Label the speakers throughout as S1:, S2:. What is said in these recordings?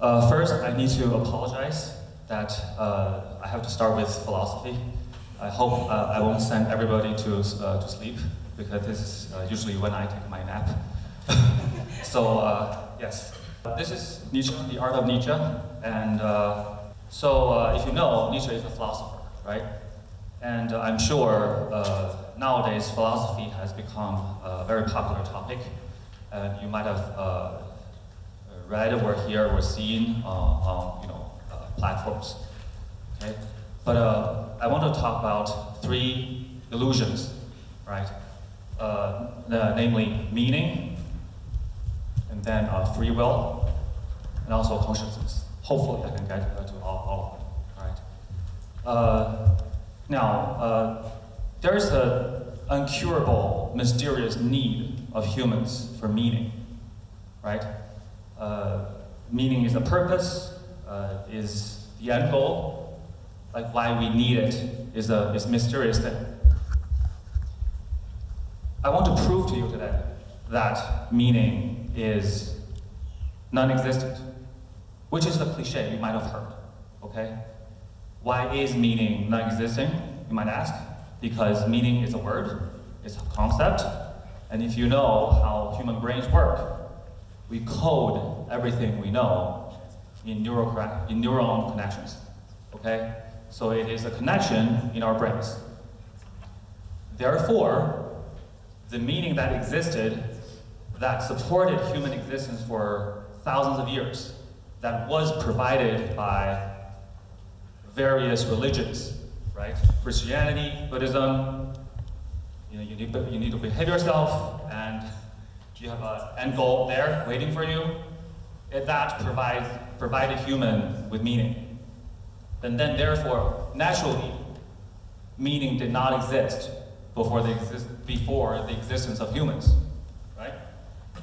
S1: First, I need to apologize that I have to start with philosophy. I hope I won't send everybody to sleep, because this is usually when I take my nap. So, yes. This is Nietzsche, the art of Nietzsche. And if you know, Nietzsche is a philosopher, right? And I'm sure nowadays philosophy has become a very popular topic. You might have read or heard or seen on platforms. Okay? But I want to talk about three illusions, right? Namely meaning, and then free will, and also consciousness. Hopefully I can get to all of them, right? Now, there is an uncurable, mysterious need of humans for meaning, right? Meaning is a purpose, is the end goal. Like why we need it is a mysterious thing. I want to prove to you today that meaning is non-existent, which is the cliche you might have heard, okay? Why is meaning non-existent, you might ask? Because meaning is a word, it's a concept, and if you know how human brains work, we code everything we know in neuron connections, okay? So it is a connection in our brains. Therefore, the meaning that existed, that supported human existence for thousands of years, that was provided by various religions, right? Christianity, Buddhism, you need to behave yourself, and you have an end goal there waiting for you. That provided human with meaning. And then therefore, naturally, meaning did not exist before the existence of humans, right?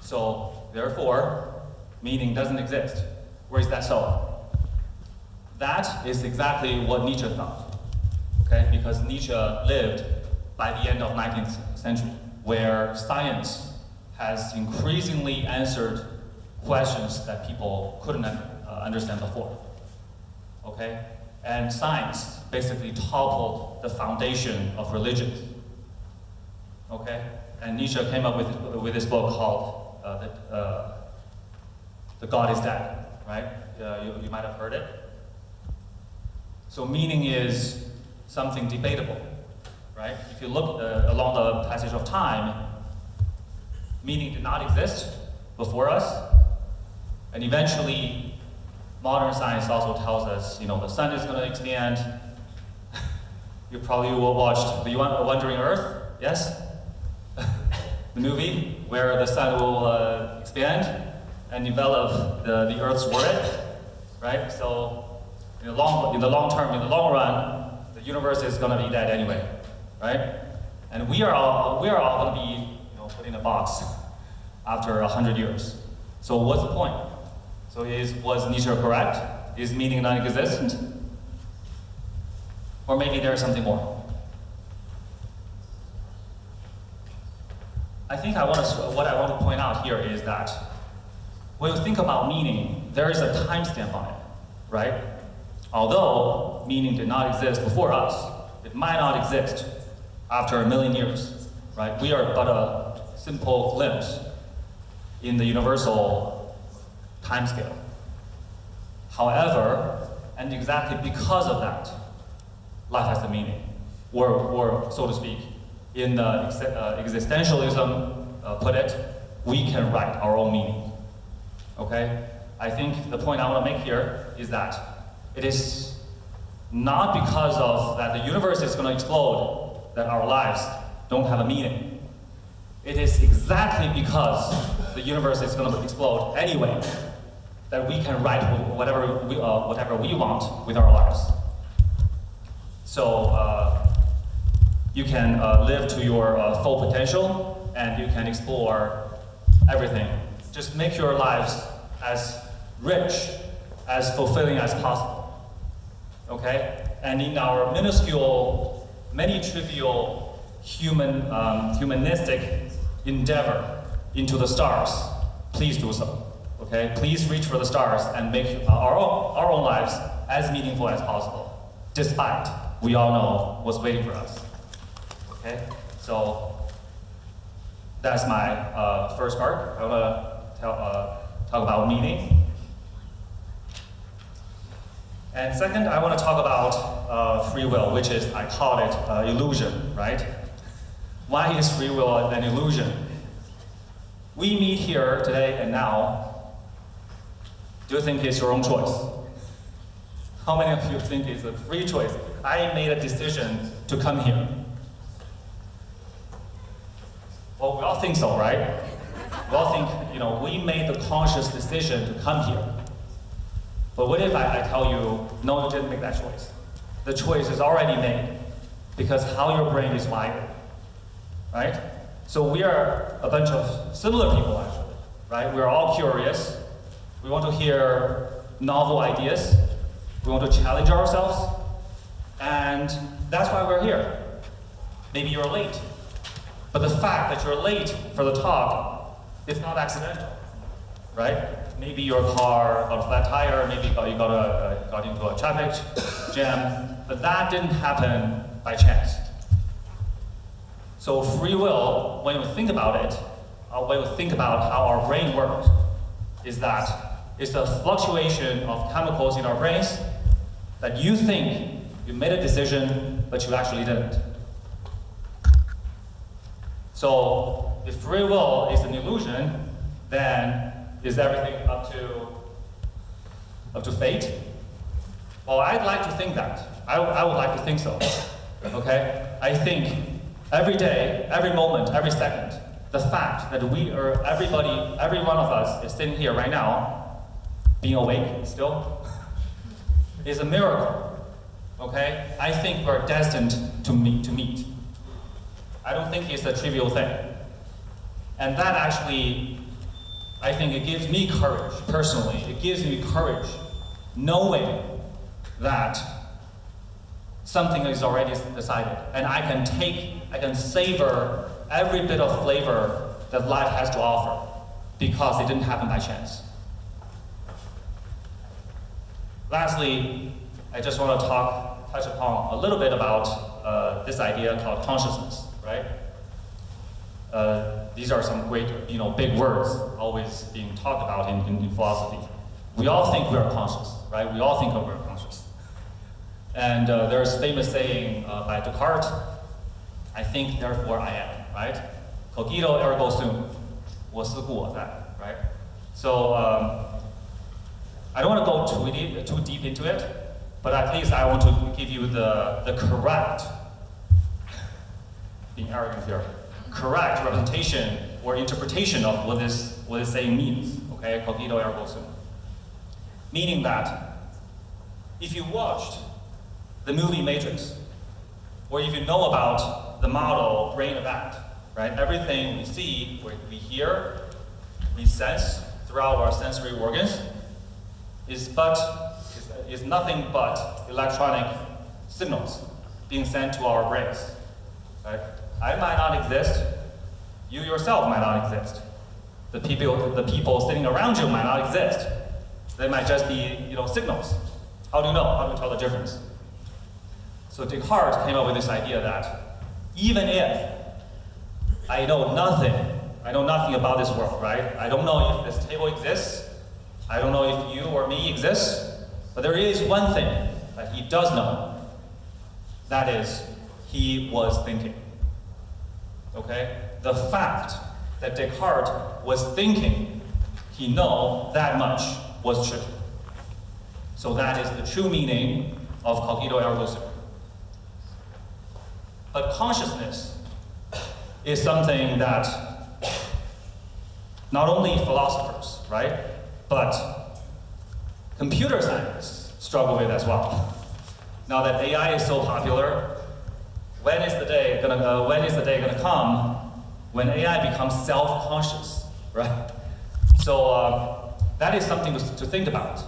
S1: So therefore, meaning doesn't exist. Where is that so? That is exactly what Nietzsche thought, okay? Because Nietzsche lived by the end of 19th century, where science has increasingly answered questions that people couldn't understand before, okay? And science basically toppled the foundation of religion, okay? And Nietzsche came up with this book called The God is Dead, right? You might have heard it. So meaning is something debatable, right? If you look along the passage of time, meaning did not exist before us, and eventually modern science also tells us, the sun is going to expand. You probably will watch The Wandering Earth, yes? The movie where the sun will expand and develop the Earth's orbit, right? So in the long term, in the long run, the universe is going to be dead anyway, right? And we are all going to be put in a box after 100 years. So what's the point? So was Nietzsche correct? Is meaning non-existent? Or maybe there's something more? I think what I want to point out here is that when you think about meaning, there is a timestamp on it, right? Although meaning did not exist before us, it might not exist after 1 million years, right? We are but a simple glimpse in the universal timescale. However, and exactly because of that, life has a meaning, or so to speak, in the existentialism put it, we can write our own meaning. Okay? I think the point I want to make here is that it is not because of that the universe is going to explode that our lives don't have a meaning. It is exactly because the universe is going to explode anyway that we can write whatever we want with our lives. So you can live to your full potential, and you can explore everything. Just make your lives as rich, as fulfilling as possible, okay? And in our minuscule, many trivial humanistic endeavor into the stars, please do so, Okay, please reach for the stars and make our own lives as meaningful as possible, despite we all know what's waiting for us. Okay, so that's my first part. I want to talk about meaning. And second, I want to talk about free will, which is, I call it illusion, right? Why is free will an illusion? We meet here today and now. Do you think it's your own choice? How many of you think it's a free choice? I made a decision to come here. Well, we all think so, right? We all think, we made the conscious decision to come here. But what if I tell you, no, you didn't make that choice? The choice is already made because how your brain is wired, right? So we are a bunch of similar people, actually, right? We're all curious. We want to hear novel ideas. We want to challenge ourselves. And that's why we're here. Maybe you're late. But the fact that you're late for the talk is not accidental, right? Maybe your car got a flat tire, maybe you got into a traffic jam, but that didn't happen by chance. So free will, when we think about it, when we think about how our brain works, is that it's the fluctuation of chemicals in our brains that you think you made a decision, but you actually didn't. So if free will is an illusion, then is everything up to fate? Well, I'd like to think that. I would like to think so. Okay? I think every day, every moment, every second, the fact that every one of us is sitting here right now, being awake still, is a miracle. Okay? I think we're destined to meet. I don't think it's a trivial thing. And that actually, I think it gives me courage, personally. It gives me courage knowing that something is already decided. And I can savor every bit of flavor that life has to offer because it didn't happen by chance. Lastly, I just want to touch upon a little bit about this idea called consciousness, right? These are some great, big words always being talked about in philosophy. We all think we are conscious, right? We all think we're conscious. And there's a famous saying by Descartes, I think, therefore I am, right? Cogito ergo sum, 我思故我在, right? So I don't want to go too deep into it, but at least I want to give you the correct, being arrogant here, correct representation or interpretation of what this saying means, okay? Cogito ergo sum. Meaning that if you watched the movie Matrix, or if you know about the model brain effect, right? Everything we see, we hear, we sense throughout our sensory organs is nothing but electronic signals being sent to our brains, right? I might not exist. You yourself might not exist. The people sitting around you might not exist. They might just be, signals. How do you know? How do you tell the difference? So Descartes came up with this idea that even if I know nothing about this world, right? I don't know if this table exists. I don't know if you or me exists. But there is one thing that he does know. That is, he was thinking. Okay? The fact that Descartes was thinking, he knew that much was true. So that is the true meaning of cogito ergo sum. But consciousness is something that not only philosophers, right, but computer scientists struggle with as well. Now that AI is so popular, when is the day gonna come when AI becomes self-conscious, right? So that is something to think about.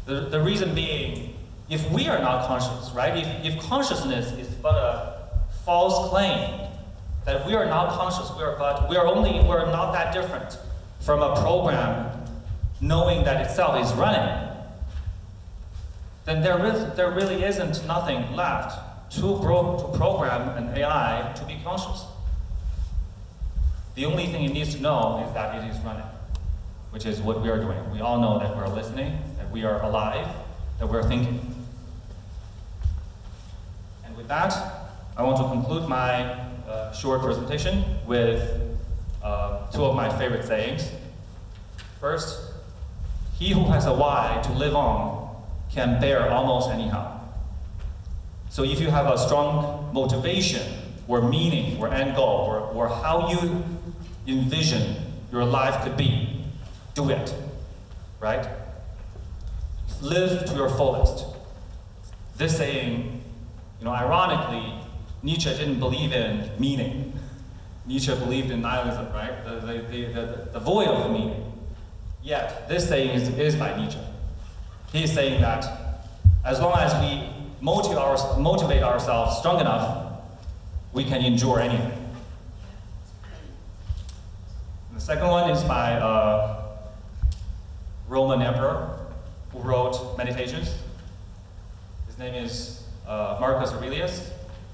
S1: The reason being, if we are not conscious, right? If consciousness is but a false claim that we are not conscious, we're not that different from a program knowing that itself is running, then there really isn't nothing left to program an AI to be conscious. The only thing it needs to know is that it is running, which is what we are doing. We all know that we're listening, that we are alive, that we're thinking. And with that, I want to conclude my short presentation with two of my favorite sayings. First, he who has a why to live on can bear almost anyhow. So if you have a strong motivation or meaning or end goal or how you envision your life could be, do it, right? Live to your fullest. This saying, ironically, Nietzsche didn't believe in meaning. Nietzsche believed in nihilism, right? The void of meaning. Yet, this saying is by Nietzsche. He is saying that as long as we motivate ourselves strong enough, we can endure anything. The second one is by Roman emperor who wrote Meditations. His name is Marcus Aurelius,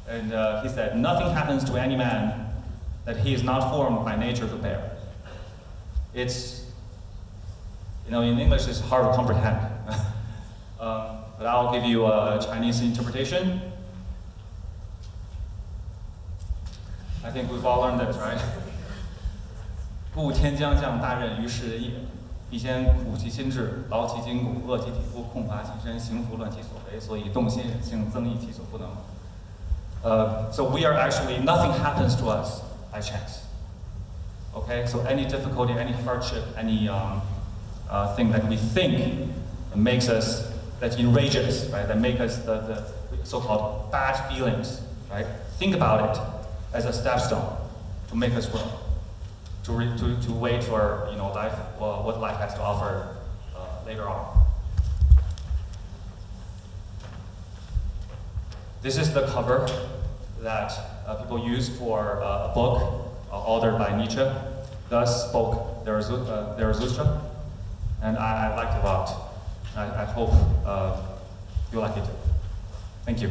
S1: and he said, "Nothing happens to any man that he is not formed by nature to bear." It's, in English it's hard to comprehend. But I'll give you a Chinese interpretation. I think we've all learned this, right? 故天将降大任于斯人也，必先苦其心志，劳其筋骨，饿其体肤，空乏其身，行拂乱其所为，所以动心忍性，增益其所不能。So we are actually, nothing happens to us by chance. Okay, so any difficulty, any hardship, any thing that we think makes us, that enrages, right? That make us the so-called bad feelings, right? Think about it as a stepstone to make us grow, to wait for life, what life has to offer later on. This is the cover that people use for a book authored by Nietzsche. Thus spoke Zarathustra, and I liked it a lot. I hope you like it too. Thank you.